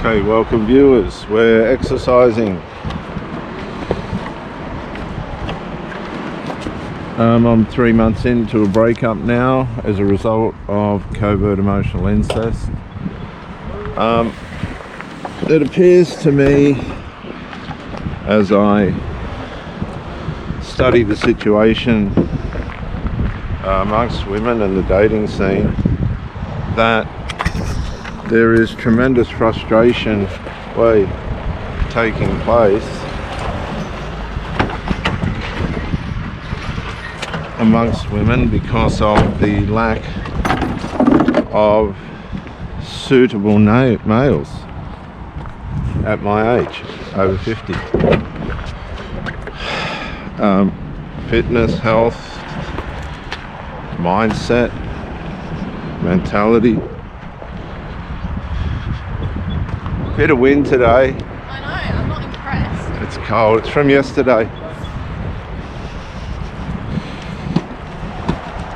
Okay, welcome viewers. We're exercising. I'm 3 months into a breakup now as a result of covert emotional incest. It appears to me, as I study the situation amongst women and the dating scene, that there is tremendous frustration taking place amongst women because of the lack of suitable males at my age, over 50. Fitness, health, mindset, mentality. Bit of wind today. I know, I'm not impressed. It's cold. It's from yesterday.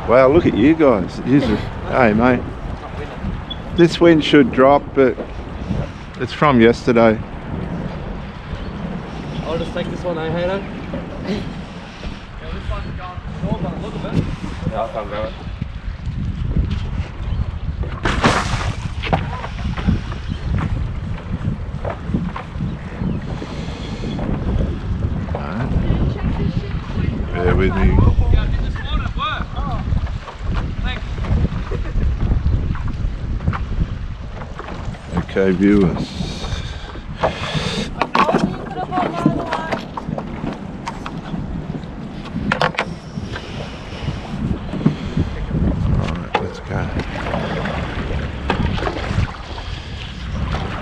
Wow, look at you guys. Hey, mate. This wind should drop, but it's from yesterday. I'll just take this one, Halo. Yeah, this one's gone forward, but look a bit. Yeah, I can't go it. Bear with me. Yeah, I did this morning at work. Oh, thanks. Okay, viewers. Alright, let's go.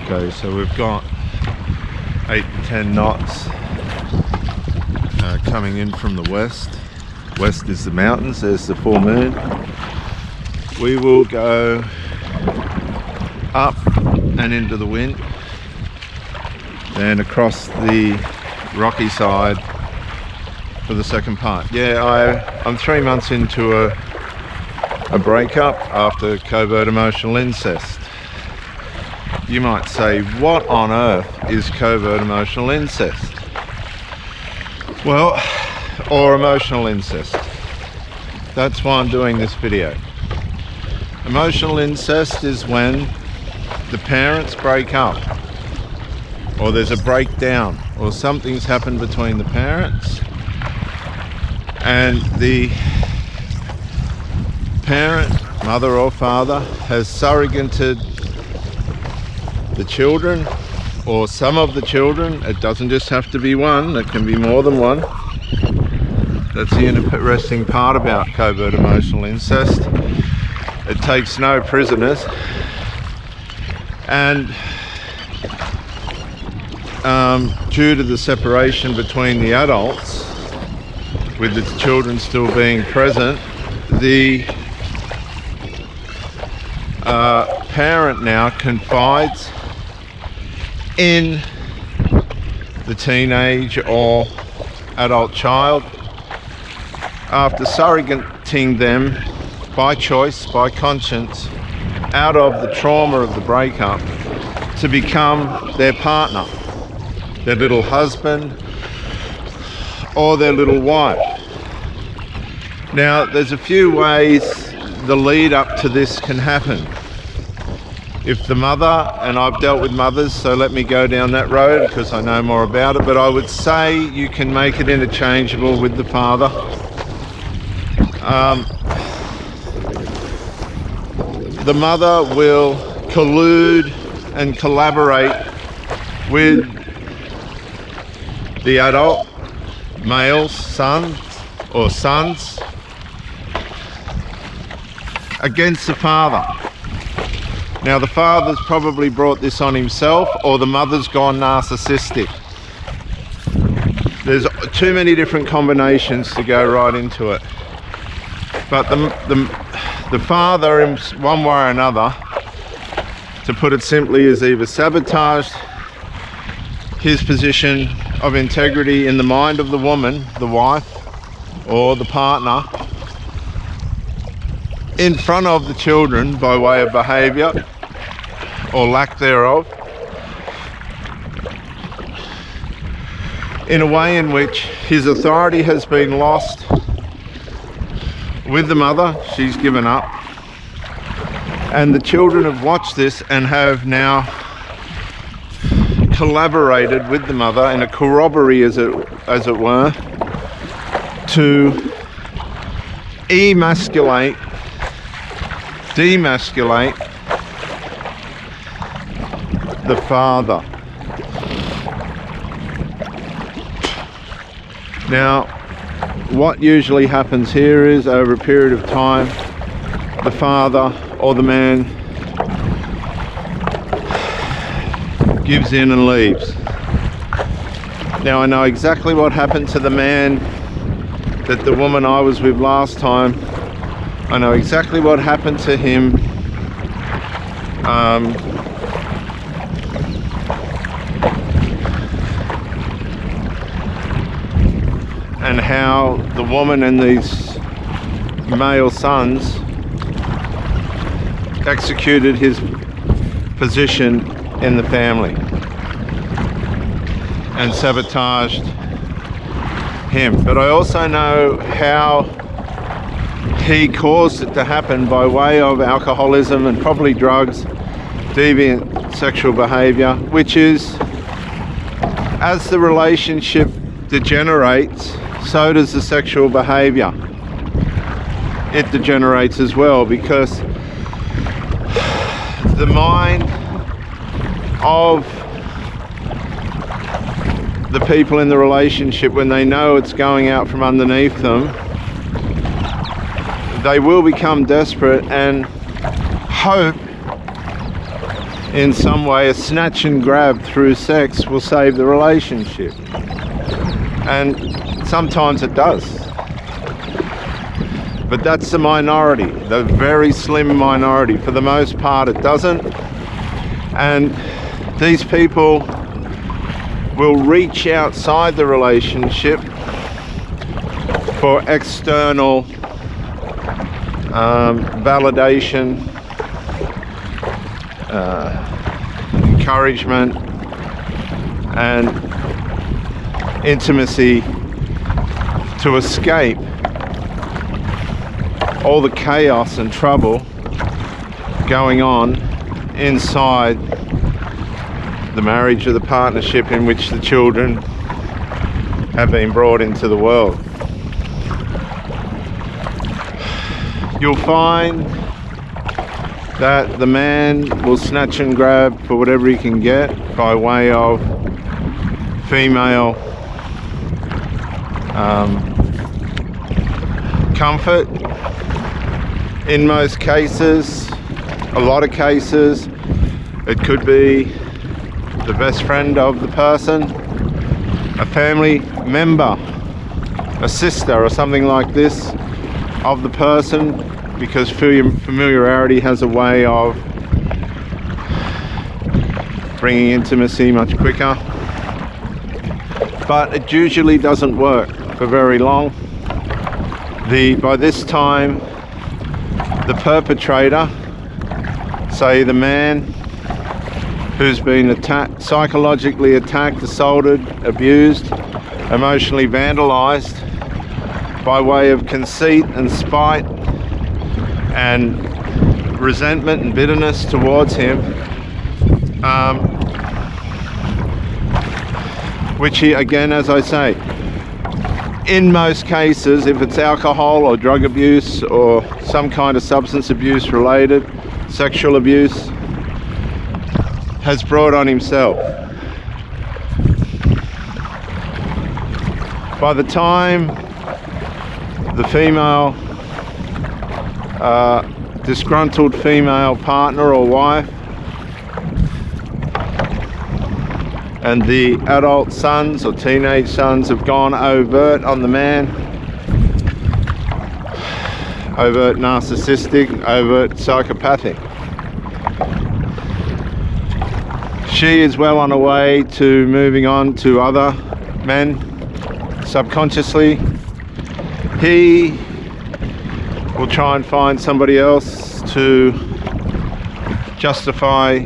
Okay, so we've got 8 to 10 knots coming in from the west. West is the mountains, there's the full moon. We will go up and into the wind, then across the rocky side for the second part. Yeah, I'm 3 months into a breakup after covert emotional incest. You might say, what on earth is covert emotional incest? Well, or emotional incest. That's why I'm doing this video. Emotional incest is when the parents break up, or there's a breakdown, or something's happened between the parents, and the parent, mother or father, has surrogated the children, or some of the children. It doesn't just have to be one, it can be more than one. That's the interesting part about covert emotional incest. It takes no prisoners, and due to the separation between the adults, with the children still being present, the parent now confides in the teenage or adult child after surrogating them by choice, by conscience, out of the trauma of the breakup to become their partner, their little husband or their little wife. Now, there's a few ways the lead up to this can happen. If the mother, and I've dealt with mothers, so let me go down that road because I know more about it, but I would say you can make it interchangeable with the father. The mother will collude and collaborate with the adult male sons against the father. Now, the father's probably brought this on himself, or the mother's gone narcissistic. There's too many different combinations to go right into it. But the father, in one way or another, to put it simply, has either sabotaged his position of integrity in the mind of the woman, the wife, or the partner, in front of the children by way of behaviour or lack thereof, in a way in which his authority has been lost with the mother. She's given up, and the children have watched this and have now collaborated with the mother in a corroboree, as it were, to demasculate the father. Now, what usually happens here is, over a period of time, the father or the man gives in and leaves. Now, I know exactly what happened to the man that the woman I was with last time. I know exactly what happened to him. And how the woman and these male sons executed his position in the family and sabotaged him. But I also know how he caused it to happen by way of alcoholism and probably drugs, deviant sexual behavior, which is, as the relationship degenerates, so does the sexual behavior. It degenerates as well, because the mind of the people in the relationship, when they know it's going out from underneath them, they will become desperate and hope in some way a snatch and grab through sex will save the relationship. And sometimes it does. But that's the minority, the very slim minority. For the most part, it doesn't. And these people will reach outside the relationship for external validation, encouragement, and intimacy to escape all the chaos and trouble going on inside the marriage or the partnership in which the children have been brought into the world. You'll find that the man will snatch and grab for whatever he can get by way of female comfort. In most cases, a lot of cases, it could be the best friend of the person, a family member, a sister or something like this of the person, because familiarity has a way of bringing intimacy much quicker. But it usually doesn't work for very long. By this time, the perpetrator, say the man who's been psychologically attacked, assaulted, abused, emotionally vandalized by way of conceit and spite and resentment and bitterness towards him, which he, again, as I say, in most cases, if it's alcohol or drug abuse or some kind of substance abuse related, sexual abuse, has brought on himself. By the time the female, disgruntled female partner or wife and the adult sons or teenage sons have gone overt on the man, overt narcissistic, overt psychopathic, she is well on her way to moving on to other men subconsciously. He will try and find somebody else to justify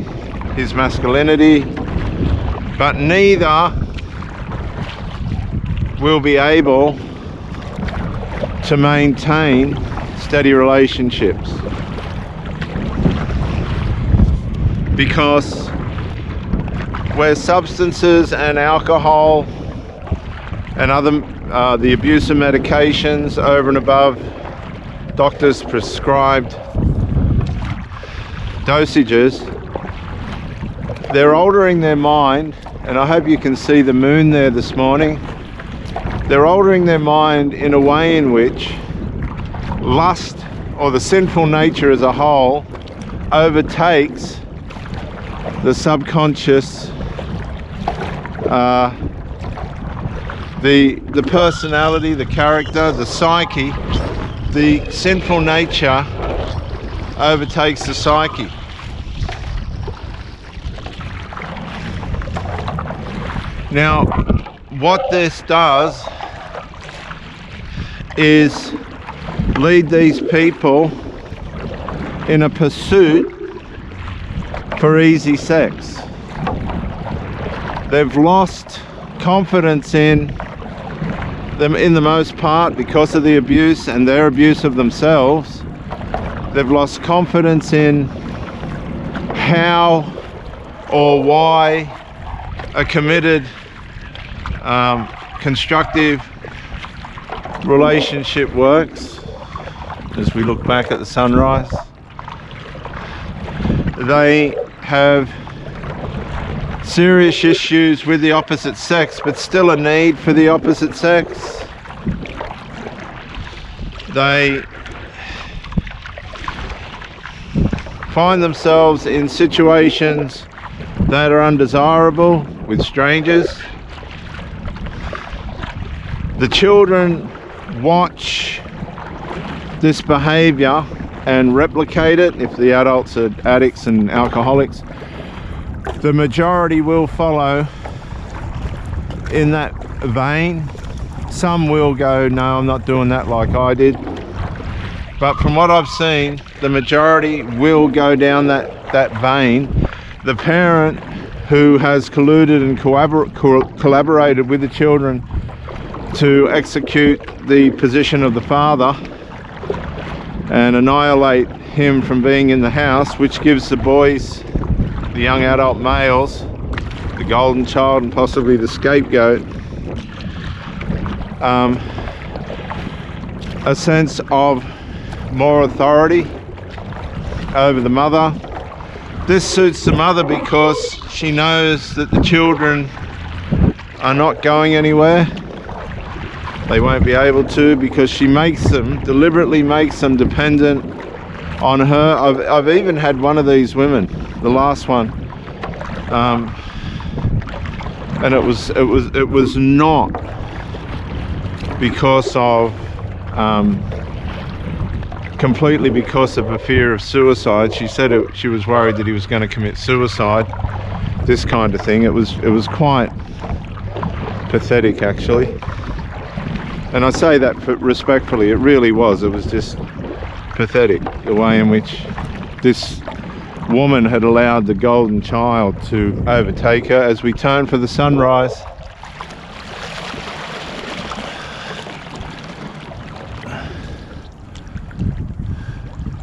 his masculinity, but neither will be able to maintain steady relationships. Because where substances and alcohol and other the abuse of medications over and above doctors prescribed dosages, they're altering their mind, and I hope you can see the moon there this morning. They're altering their mind in a way in which lust, or the sinful nature as a whole, overtakes the subconscious, the personality, the character, the psyche. The sinful nature overtakes the psyche. Now, what this does is lead these people in a pursuit for easy sex. They've lost confidence in them in the most part because of the abuse and their abuse of themselves. They've lost confidence in how or why a committed, constructive relationship works. As we look back at the sunrise, they have serious issues with the opposite sex, but still a need for the opposite sex. They find themselves in situations that are undesirable with strangers. The children watch this behavior and replicate it. If the adults are addicts and alcoholics, the majority will follow in that vein. Some will go, no, I'm not doing that like I did. But from what I've seen, the majority will go down that vein. The parent who has colluded and collaborated with the children to execute the position of the father and annihilate him from being in the house, which gives the boys, the young adult males, the golden child and possibly the scapegoat, a sense of more authority over the mother. This suits the mother because she knows that the children are not going anywhere. They won't be able to, because she deliberately makes them dependent on her. I've even had one of these women, the last one, and it was not because of completely because of a fear of suicide. She said she was worried that he was going to commit suicide, this kind of thing. It was quite pathetic, actually, and I say that respectfully. It really was. It was just pathetic, the way in which this woman had allowed the golden child to overtake her. As we turn for the sunrise,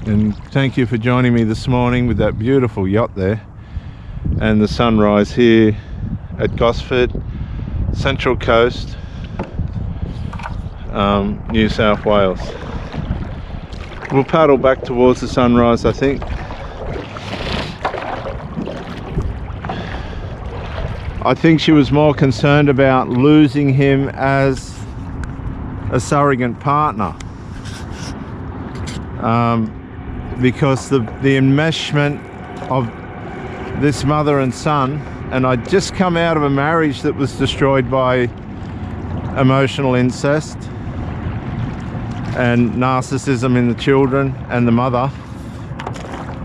and thank you for joining me this morning with that beautiful yacht there and the sunrise here at Gosford, Central Coast, New South Wales. We'll paddle back towards the sunrise, I think. I think she was more concerned about losing him as a surrogate partner, because the enmeshment of this mother and son, and I'd just come out of a marriage that was destroyed by emotional incest and narcissism in the children and the mother.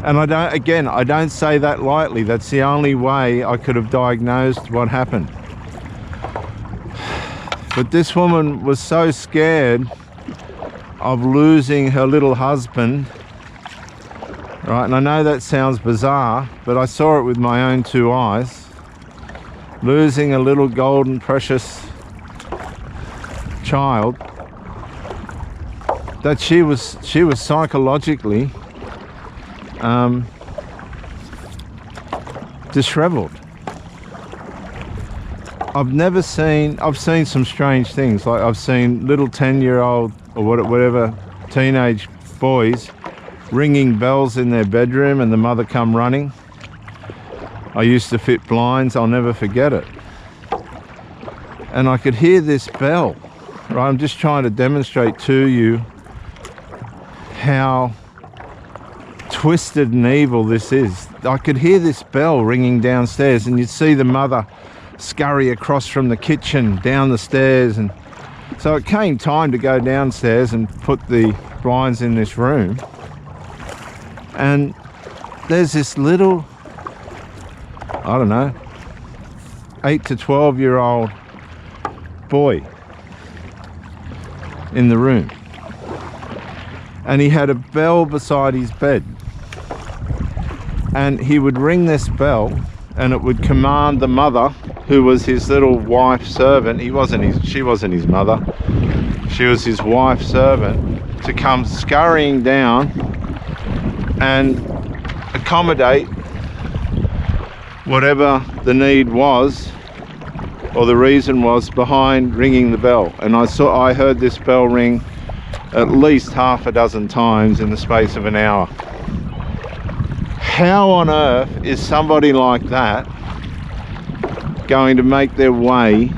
And I don't say that lightly. That's the only way I could have diagnosed what happened. But this woman was so scared of losing her little husband, right? And I know that sounds bizarre, but I saw it with my own two eyes. Losing a little golden, precious child, that she was psychologically disheveled. I've seen some strange things. Like I've seen little 10-year-old or whatever teenage boys ringing bells in their bedroom and the mother come running. I used to fit blinds, I'll never forget it. And I could hear this bell, right? I'm just trying to demonstrate to you how twisted and evil this is. I could hear this bell ringing downstairs, and you'd see the mother scurry across from the kitchen down the stairs. And so it came time to go downstairs and put the blinds in this room. And there's this little, I don't know, 8 to 12-year-old boy in the room, and he had a bell beside his bed, and he would ring this bell and it would command the mother, who was his little wife servant. She wasn't his mother, she was his wife servant, to come scurrying down and accommodate whatever the need was or the reason was behind ringing the bell. And I heard this bell ring at least half a dozen times in the space of an hour. How on earth is somebody like that going to make their way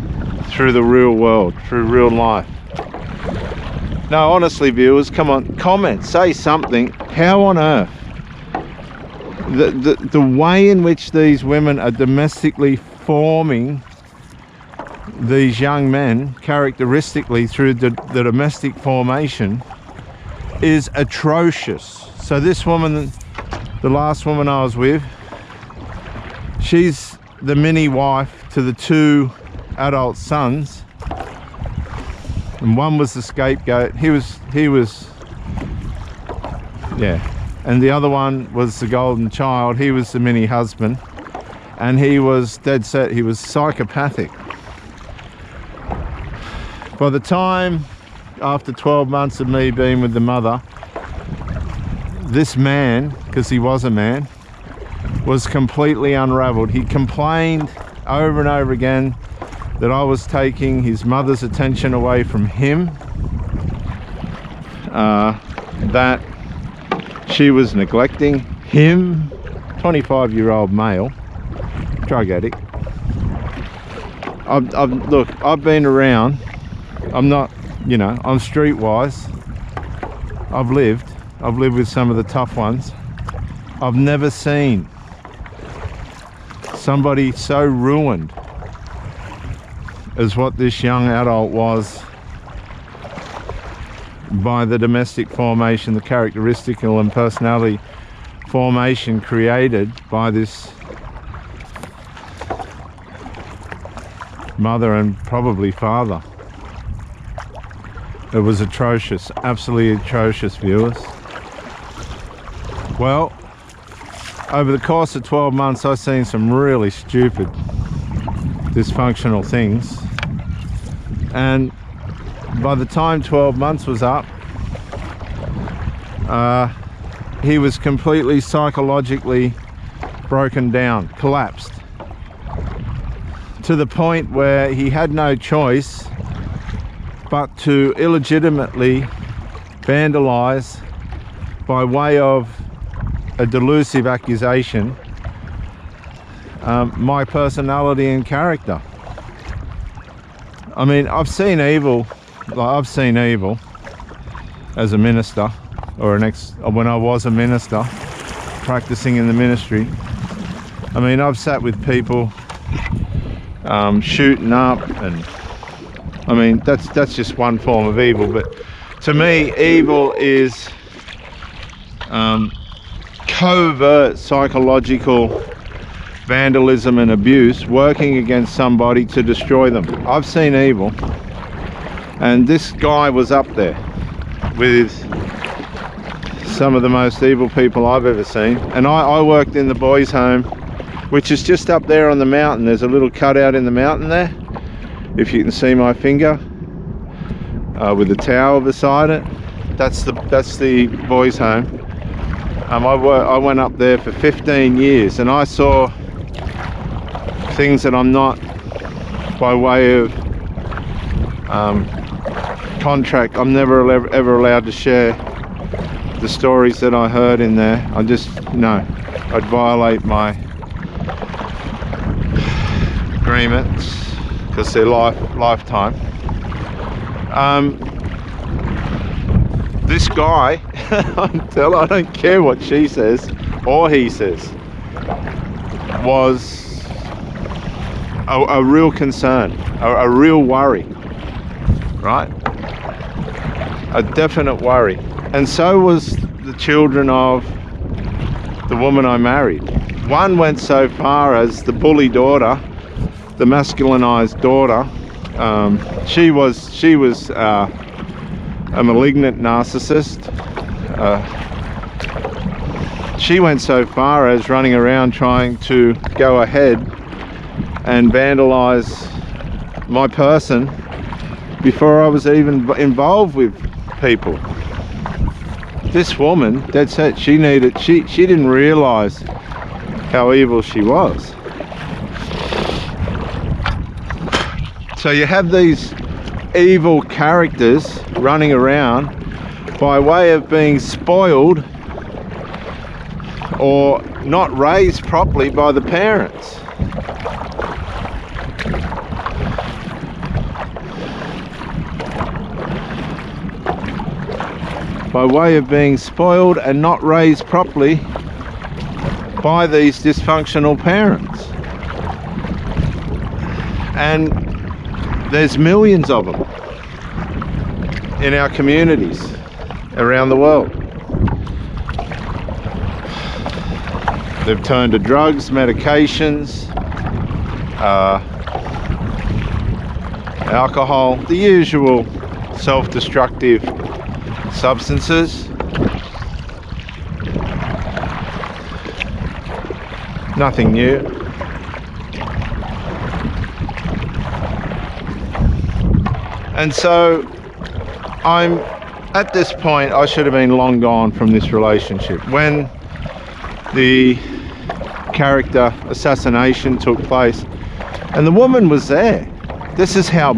through the real world, through real life? No, honestly, viewers, come on, comment, say something. How on earth? The way in which these women are domestically forming these young men characteristically through the domestic formation is atrocious. So this woman, the last woman I was with, she's the mini wife to the 2 adult sons, and one was the scapegoat. He was yeah, and the other one was the golden child. He was the mini husband, and he was dead set. He was psychopathic. By the time, after 12 months of me being with the mother, this man, because he was a man, was completely unraveled. He complained over and over again that I was taking his mother's attention away from him, that she was neglecting him, 25-year-old male, drug addict. Look, I've been around. I'm not, you know, I'm streetwise. I've lived with some of the tough ones. I've never seen somebody so ruined as what this young adult was by the domestic formation, the characteristical and personality formation created by this mother and probably father. It was atrocious, absolutely atrocious, viewers. Well, over the course of 12 months, I've seen some really stupid, dysfunctional things. And by the time 12 months was up, he was completely psychologically broken down, collapsed, to the point where he had no choice but to illegitimately vandalize by way of a delusive accusation my personality and character. I mean, I've seen evil as a minister, or when I was a minister practicing in the ministry. I mean, I've sat with people shooting up, and I mean, that's just one form of evil. But to me, evil is covert psychological vandalism and abuse, working against somebody to destroy them. I've seen evil, and this guy was up there with some of the most evil people I've ever seen. And I worked in the boys' home, which is just up there on the mountain. There's a little cutout in the mountain there, if you can see my finger. with a tower beside it. That's the boys' home. I went up there for 15 years, and I saw things that I'm not, by way of contract, I'm never ever allowed to share the stories that I heard in there. I just, no, I'd violate my agreements because they're lifetime. This guy, I don't care what she says or he says, was a real concern, a real worry, right? A definite worry. And so was the children of the woman I married. One went so far as the bully daughter, the masculinized daughter. She was a malignant narcissist. She went so far as running around trying to go ahead and vandalize my person before I was even involved with people. This woman, dead set, she didn't realize how evil she was. So you have these evil characters running around by way of being spoiled or not raised properly by the parents. By way of being spoiled and not raised properly by these dysfunctional parents. And there's millions of them in our communities around the world. They've turned to drugs, medications, alcohol, the usual self-destructive substances. Nothing new. And so I'm at this point, I should have been long gone from this relationship. When the character assassination took place and the woman was there, this is how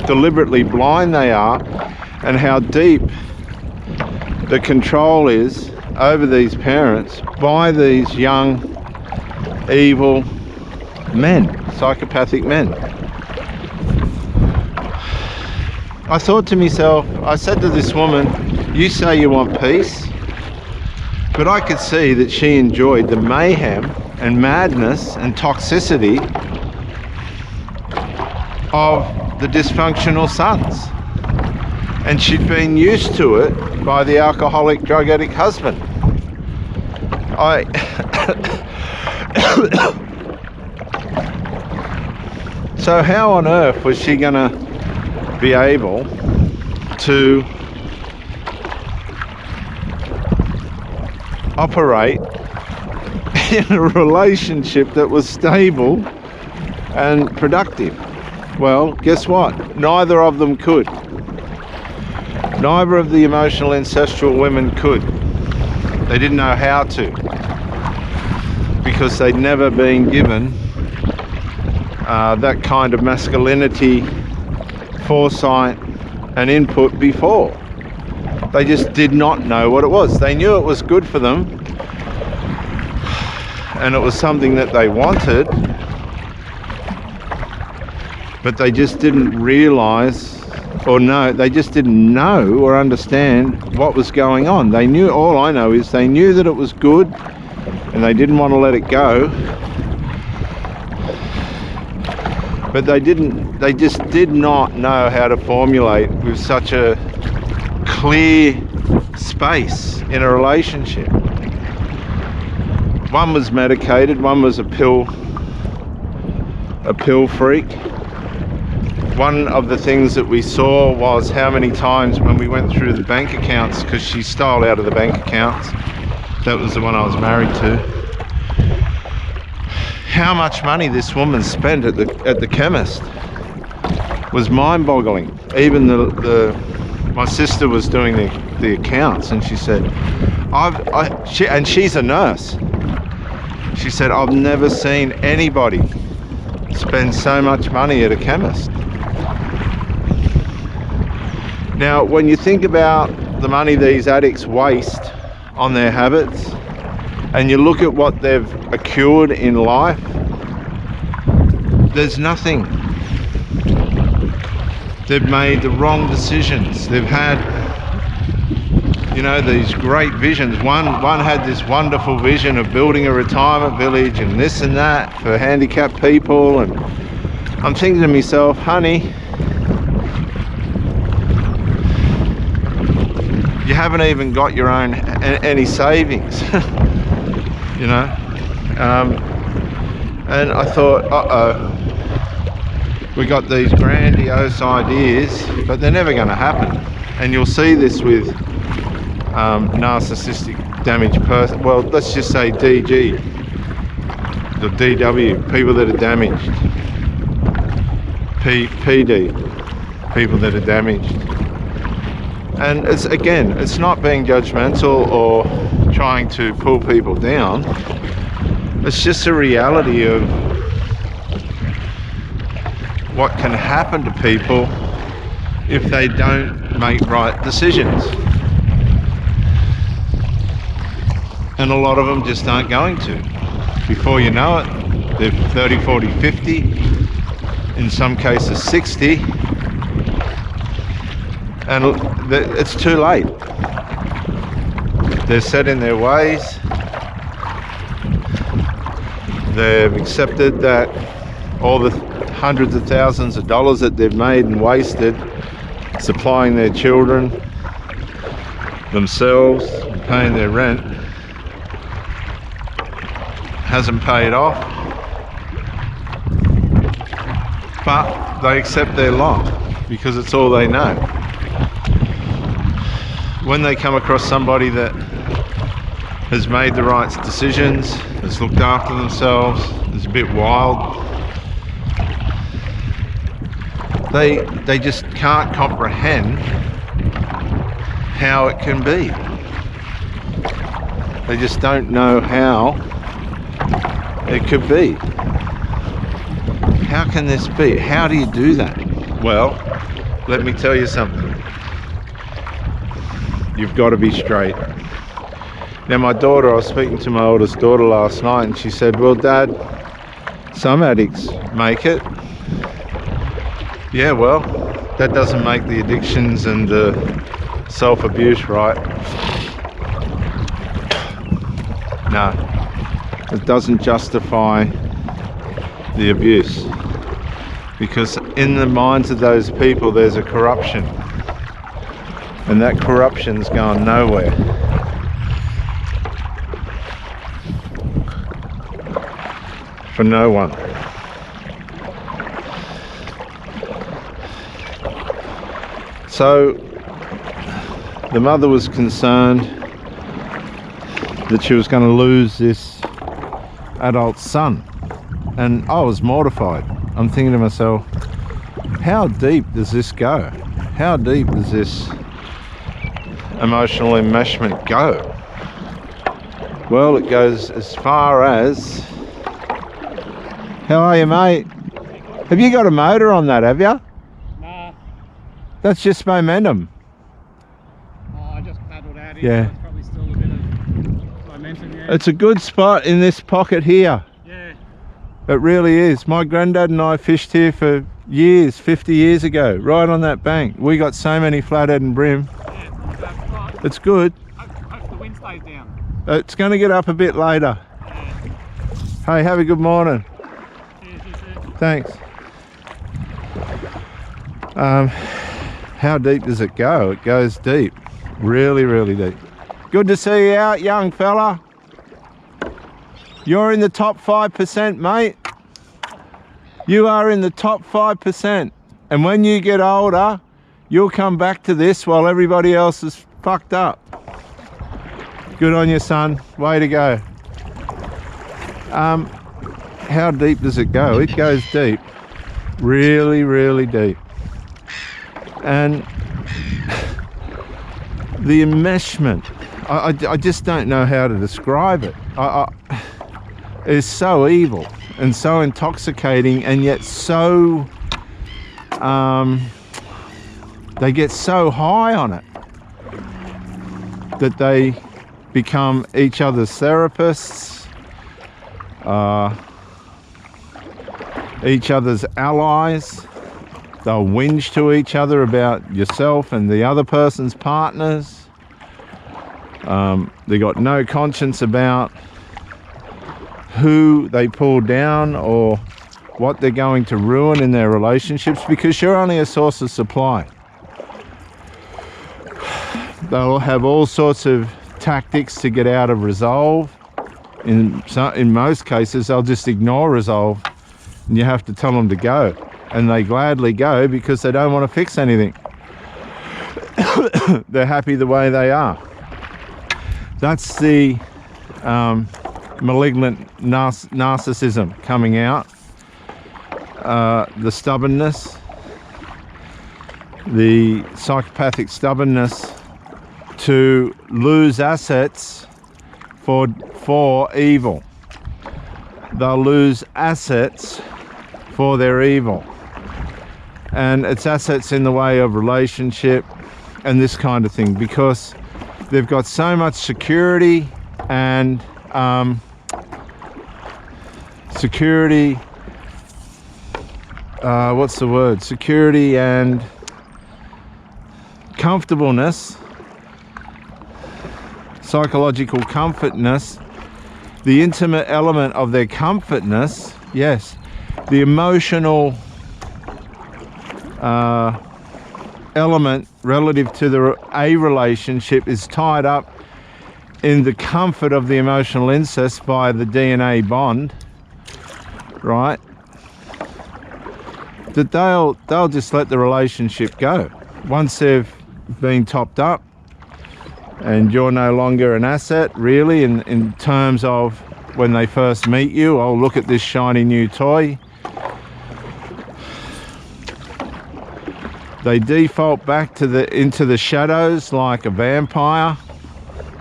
deliberately blind they are and how deep the control is over these parents by these young, evil men, psychopathic men. I thought to myself, I said to this woman, you say you want peace, but I could see that she enjoyed the mayhem and madness and toxicity of the dysfunctional sons. And she'd been used to it by the alcoholic, drug addict husband. So how on earth was she gonna be able to operate in a relationship that was stable and productive? Well, guess what? Neither of them could. Neither of the emotional incestual women could. They didn't know how to, because they'd never been given that kind of masculinity, foresight and input before. They just did not know what it was. They knew it was good for them and it was something that they wanted, but they just didn't realize or know, they just didn't know or understand what was going on. They knew, all I know is they knew that it was good and they didn't want to let it go, but they just did not know how to formulate with such a clear space in a relationship. One was medicated, one was a pill freak. One of the things that we saw was how many times when we went through the bank accounts, because she stole out of the bank accounts, that was the one I was married to, how much money this woman spent at the chemist was mind-boggling. Even my sister was doing the accounts, and she said, and she's a nurse. She said, I've never seen anybody spend so much money at a chemist. Now, when you think about the money these addicts waste on their habits, and you look at what they've accrued in life, there's nothing. They've made the wrong decisions. They've had, you know, these great visions. One had this wonderful vision of building a retirement village and this and that for handicapped people, and I'm thinking to myself, honey, you haven't even got your own any savings. You know, and I thought, we got these grandiose ideas, but they're never going to happen. And you'll see this with narcissistic damaged person. Well, let's just say DG, the DW, people that are damaged. PD, people that are damaged. And it's, again, it's not being judgmental or trying to pull people down. It's just a reality of what can happen to people if they don't make right decisions. And a lot of them just aren't going to. Before you know it, they're 30, 40, 50, in some cases 60, and it's too late. They're set in their ways. They've accepted that all the hundreds of thousands of dollars that they've made and wasted supplying their children, themselves, and paying their rent hasn't paid off, but they accept their lot because it's all they know. When they come across somebody that has made the right decisions, has looked after themselves, is a bit wild, they just can't comprehend how it can be. They just don't know how it could be. How can this be? How do you do that? Well, let me tell you something. You've got to be straight. Now, my daughter, I was speaking to my oldest daughter last night, and she said, well, Dad, some addicts make it. Yeah, well, that doesn't make the addictions and the self-abuse right. No, it doesn't justify the abuse, because in the minds of those people there's a corruption, and that corruption's gone nowhere. For no one. So the mother was concerned that she was going to lose this adult son, and I was mortified. I'm thinking to myself, how deep does this go? How deep does this emotional enmeshment go? Well, it goes as far as, how are you, mate? Have you got a motor on that, have you? Nah. That's just momentum. Oh, I just paddled out here. Yeah. So it's probably still a bit of momentum, yeah. It's a good spot in this pocket here. Yeah. It really is. My granddad and I fished here for years, 50 years ago, right on that bank. We got so many flathead and brim. Yeah, it's not bad spot. It's good. Hope the wind stays down. It's going to get up a bit later. Yeah. Hey, have a good morning. Cheers, you too. Thanks. How deep does it go? It goes deep. Really, really deep. Good to see you out, young fella. You're in the top 5%, mate. You are in the top 5%. And when you get older, you'll come back to this while everybody else is fucked up. Good on you, son. Way to go. How deep does it go? It goes deep. Really, really deep. And the enmeshment, I just don't know how to describe it. It's so evil and so intoxicating, and yet so they get so high on it that they become each other's therapists, each other's allies. They'll whinge to each other about yourself and the other person's partners. They got no conscience about who they pull down or what they're going to ruin in their relationships, because you're only a source of supply. They'll have all sorts of tactics to get out of resolve. In most cases, they'll just ignore resolve, and you have to tell them to go. And they gladly go because they don't want to fix anything. They're happy the way they are. That's the malignant narcissism coming out. The stubbornness, the psychopathic stubbornness to lose assets for evil. They'll lose assets for their evil. And it's assets in the way of relationship and this kind of thing, because they've got so much security and security and comfortableness, psychological comfortness, the intimate element of their comfortness, yes, the emotional element relative to a relationship is tied up in the comfort of the emotional incest via the DNA bond, right? That they'll just let the relationship go once they've been topped up, and you're no longer an asset really in terms of when they first meet you. Oh, look at this shiny new toy. They default back into the shadows like a vampire.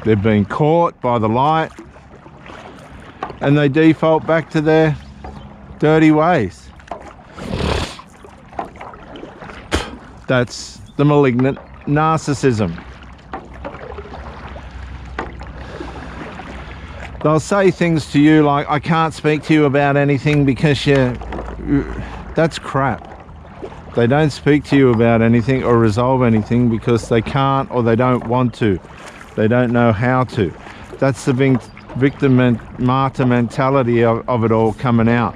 They've been caught by the light, and they default back to their dirty ways. That's the malignant narcissism. They'll say things to you like, I can't speak to you about anything because that's crap. They don't speak to you about anything or resolve anything because they can't, or they don't want to. They don't know how to. That's the victim and martyr mentality of it all coming out.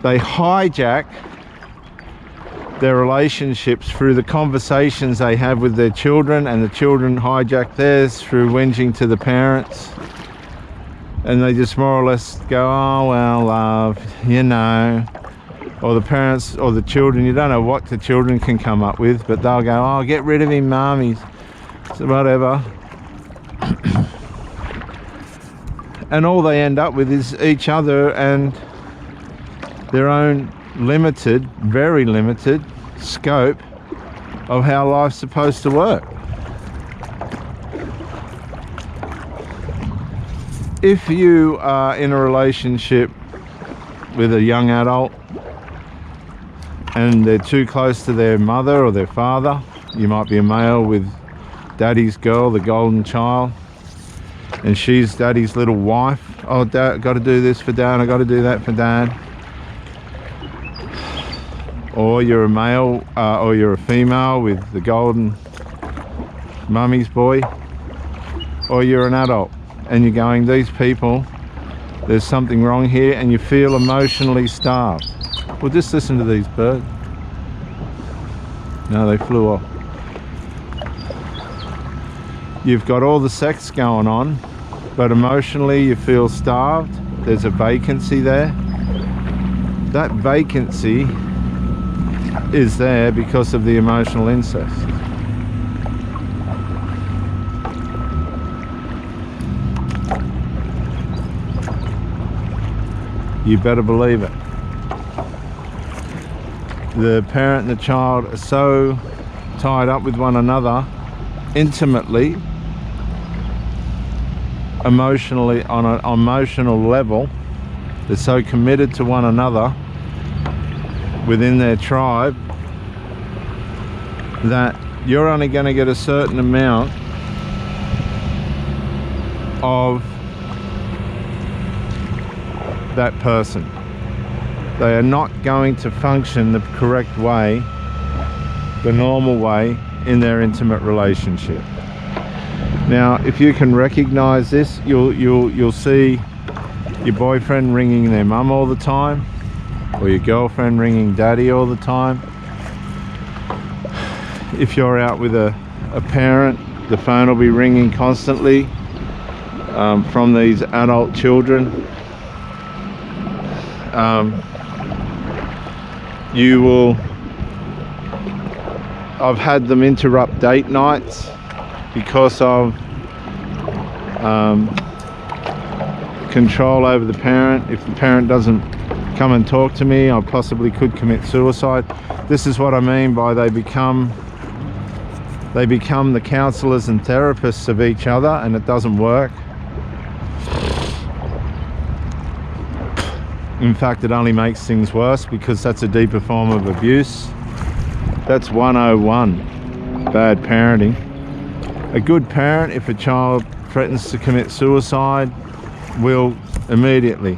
They hijack their relationships through the conversations they have with their children, and the children hijack theirs through whinging to the parents. And they just more or less go, oh, well, love, you know. Or the parents or the children, you don't know what the children can come up with, but they'll go, oh, get rid of him, mum, he's whatever. And all they end up with is each other and their own limited, very limited scope of how life's supposed to work. If you are in a relationship with a young adult and they're too close to their mother or their father, you might be a male with daddy's girl, the golden child, and she's daddy's little wife. Oh, dad, I've got to do this for dad, I've got to do that for dad. Or you're a male or you're a female with the golden mummy's boy. Or you're an adult and you're going, these people, there's something wrong here, and you feel emotionally starved. Well, just listen to these birds. No, they flew off. You've got all the sex going on, but emotionally you feel starved. There's a vacancy there. That vacancy is there because of the emotional incest. You better believe it. the parent and the child are so tied up with one another intimately, emotionally, on an emotional level. They're so committed to one another within their tribe that you're only going to get a certain amount of that person. They are not going to function the correct way, the normal way, in their intimate relationship. Now, if you can recognize this, you'll see your boyfriend ringing their mum all the time, or your girlfriend ringing daddy all the time. If you're out with a parent, the phone will be ringing constantly from these adult children. You will, I've had them interrupt date nights because of control over the parent. If the parent doesn't come and talk to me, I possibly could commit suicide. This is what I mean by they become the counselors and therapists of each other, and it doesn't work. In fact, it only makes things worse, because that's a deeper form of abuse. That's 101 bad parenting. A good parent, if a child threatens to commit suicide, will immediately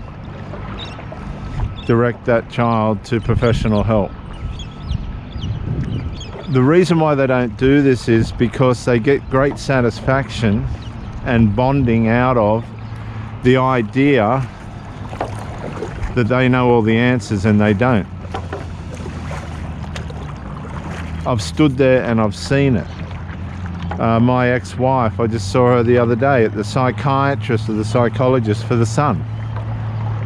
direct that child to professional help. The reason why they don't do this is because they get great satisfaction and bonding out of the idea that they know all the answers, and they don't. I've stood there and I've seen it. My ex-wife, I just saw her the other day at the psychiatrist or the psychologist for the son.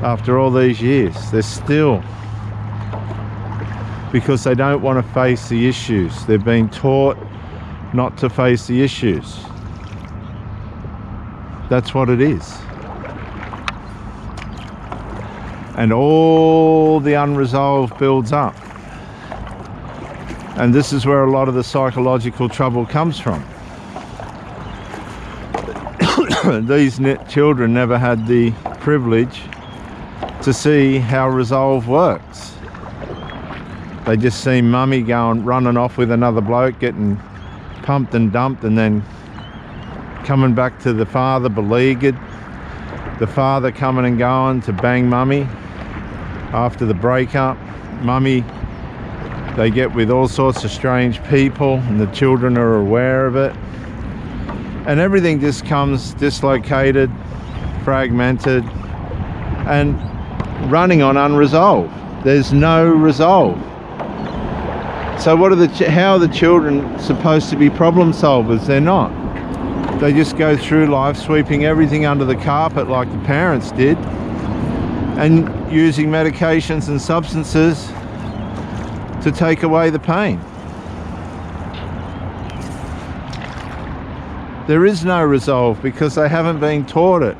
After all these years, they're still, because they don't want to face the issues. They've been taught not to face the issues. That's what it is. And all the unresolved builds up. And this is where a lot of the psychological trouble comes from. These children never had the privilege to see how resolve works. They just see mummy running off with another bloke, getting pumped and dumped, and then coming back to the father beleaguered. The father coming and going to bang mummy after the breakup. Mummy, they get with all sorts of strange people, and the children are aware of it. And everything just comes dislocated, fragmented, and running on unresolved. There's no resolve. So how are the children supposed to be problem solvers? They're not. They just go through life sweeping everything under the carpet like the parents did, and using medications and substances to take away the pain. There is no resolve because they haven't been taught it.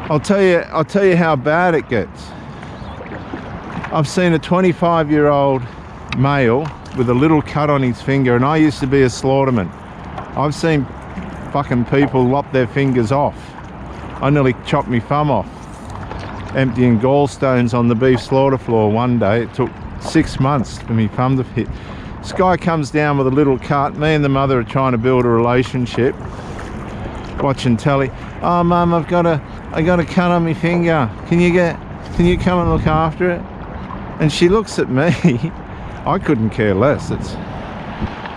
I'll tell you how bad it gets. I've seen a 25-year-old male with a little cut on his finger, and I used to be a slaughterman. I've seen fucking people lop their fingers off. I nearly chopped my thumb off emptying gallstones on the beef slaughter floor one day. It took 6 months for me thumb to hit. This guy comes down with a little cut. Me and the mother are trying to build a relationship, watching telly. Oh mum, I got a cut on my finger. Can you come and look after it? And she looks at me. I couldn't care less.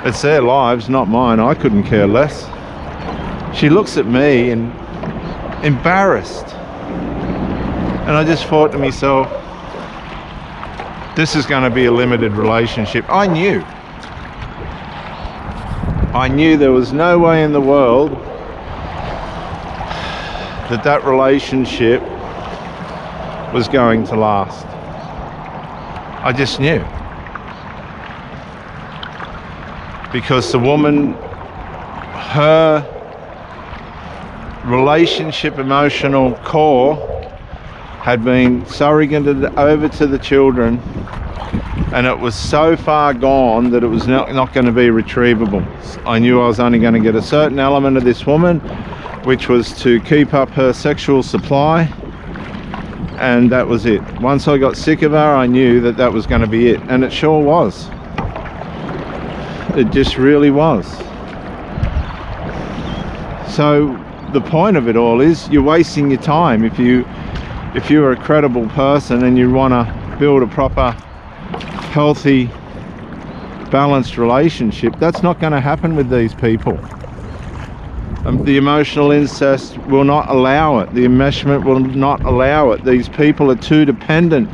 It's their lives, not mine. I couldn't care less. She looks at me and embarrassed. And I just thought to myself, this is going to be a limited relationship. I knew there was no way in the world that relationship was going to last. I just knew. Because the woman, her relationship emotional core had been surrogated over to the children, and it was so far gone that it was not going to be retrievable. I knew I was only going to get a certain element of this woman, which was to keep up her sexual supply, and that was it. Once I got sick of her, I knew that that was going to be it, and it sure was. It just really was. So the point of it all is you're wasting your time. If you're a credible person and you want to build a proper, healthy, balanced relationship, that's not going to happen with these people. The emotional incest will not allow it. The enmeshment will not allow it. These people are too dependent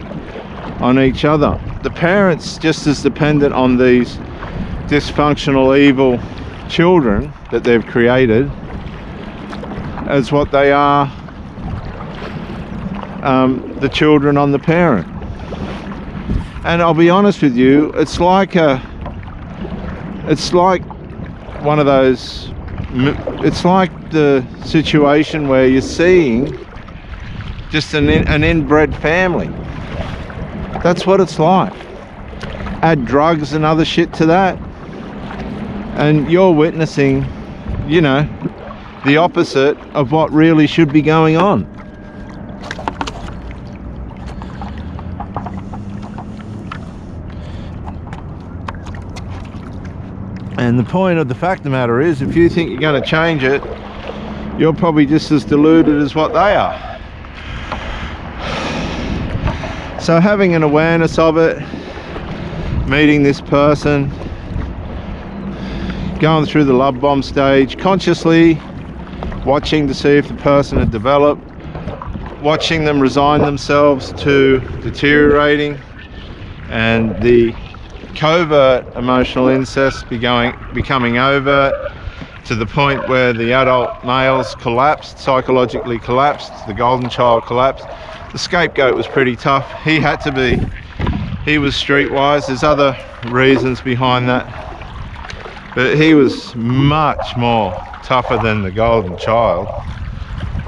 on each other. The parents just as dependent on these dysfunctional, evil children that they've created as what they are the children on the parent. And I'll be honest with you, it's like one of those, it's like the situation where you're seeing just an inbred family. That's what it's like. Add drugs and other shit to that, and you're witnessing, you know, the opposite of what really should be going on. And the point of the fact of the matter is, if you think you're going to change it, you're probably just as deluded as what they are. So having an awareness of it, meeting this person, going through the love bomb stage, consciously watching to see if the person had developed, watching them resign themselves to deteriorating, and the covert emotional incest becoming overt to the point where the adult males collapsed, psychologically collapsed, the golden child collapsed. The scapegoat was pretty tough. He had to be. He was streetwise. There's other reasons behind that, but he was much more tougher than the golden child.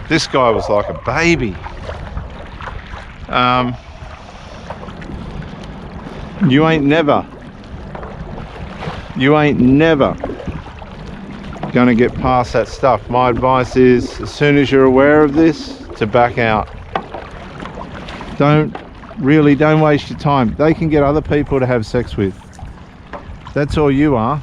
This guy was like a baby. You ain't never gonna get past that stuff. My advice is, as soon as you're aware of this, to back out. Don't waste your time. They can get other people to have sex with. That's all you are.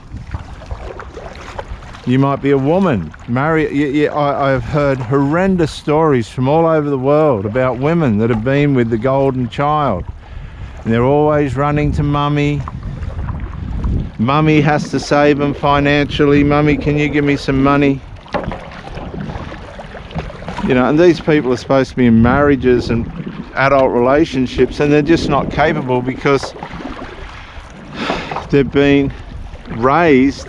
You might be a woman, marry. I've heard horrendous stories from all over the world about women that have been with the golden child, and they're always running to mummy. Mummy has to save them financially. Mummy, can you give me some money? You know, and these people are supposed to be in marriages and adult relationships, and they're just not capable because they've been raised,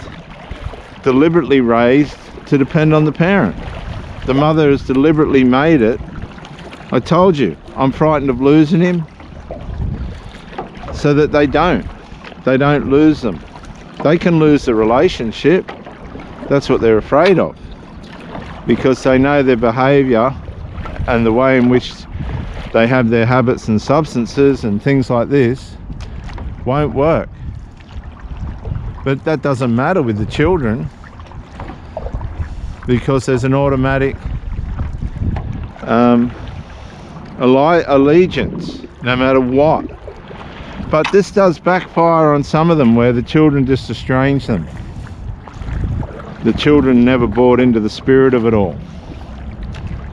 deliberately raised, to depend on the parent. The mother has deliberately made it. I told you, I'm frightened of losing him, so that they don't lose them. They can lose the relationship. That's what they're afraid of, because they know their behavior and the way in which they have their habits and substances and things like this won't work. But that doesn't matter with the children, because there's an automatic allegiance no matter what. But this does backfire on some of them, where the children just estrange them. The children never bought into the spirit of it all.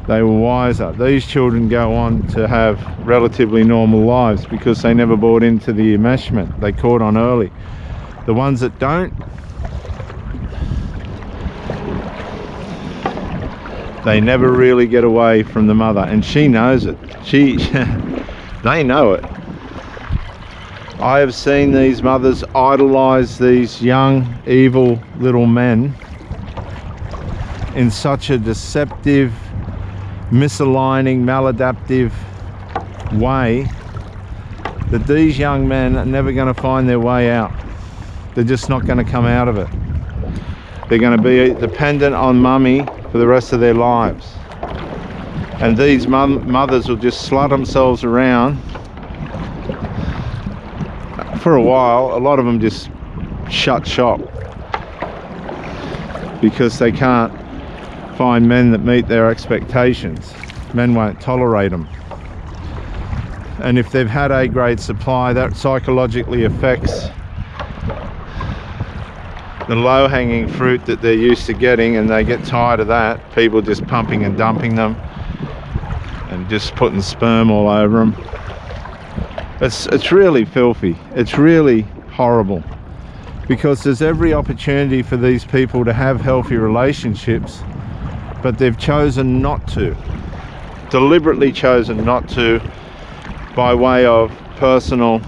They were wiser. These children go on to have relatively normal lives because they never bought into the enmeshment. They caught on early. The ones that don't, they never really get away from the mother, and she knows it. They know it. I have seen these mothers idolize these young, evil little men in such a deceptive, misaligning, maladaptive way that these young men are never going to find their way out. They're just not going to come out of it. They're going to be dependent on mummy for the rest of their lives. And these mothers will just slut themselves around for a while. A lot of them just shut shop because they can't find men that meet their expectations. Men won't tolerate them. And if they've had A-grade supply, that psychologically affects the low-hanging fruit that they're used to getting, and they get tired of that. People just pumping and dumping them and just putting sperm all over them. It's really filthy. It's really horrible, because there's every opportunity for these people to have healthy relationships, but they've chosen not to. Deliberately chosen not to, by way of personal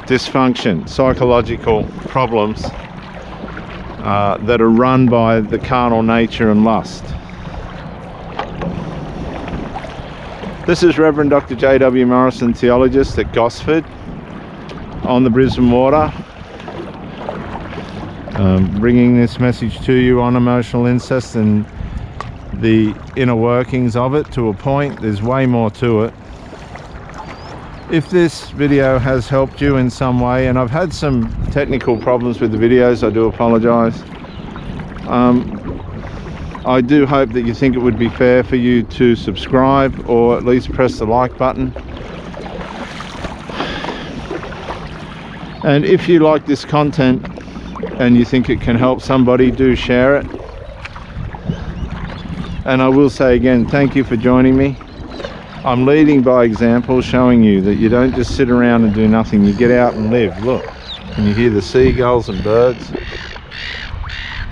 dysfunction, psychological problems that are run by the carnal nature and lust. This is Reverend Dr. J.W. Morrison, theologist at Gosford on the Brisbane Water, bringing this message to you on emotional incest and the inner workings of it to a point. There's way more to it. If this video has helped you in some way, and I've had some technical problems with the videos, I do apologize. I do hope that you think it would be fair for you to subscribe, or at least press the like button. And if you like this content and you think it can help somebody, do share it. And I will say again, thank you for joining me. I'm leading by example, showing you that you don't just sit around and do nothing. You get out and live. Look, can you hear the seagulls and birds?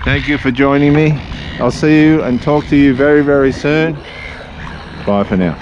Thank you for joining me. I'll see you and talk to you very, very soon. Bye for now.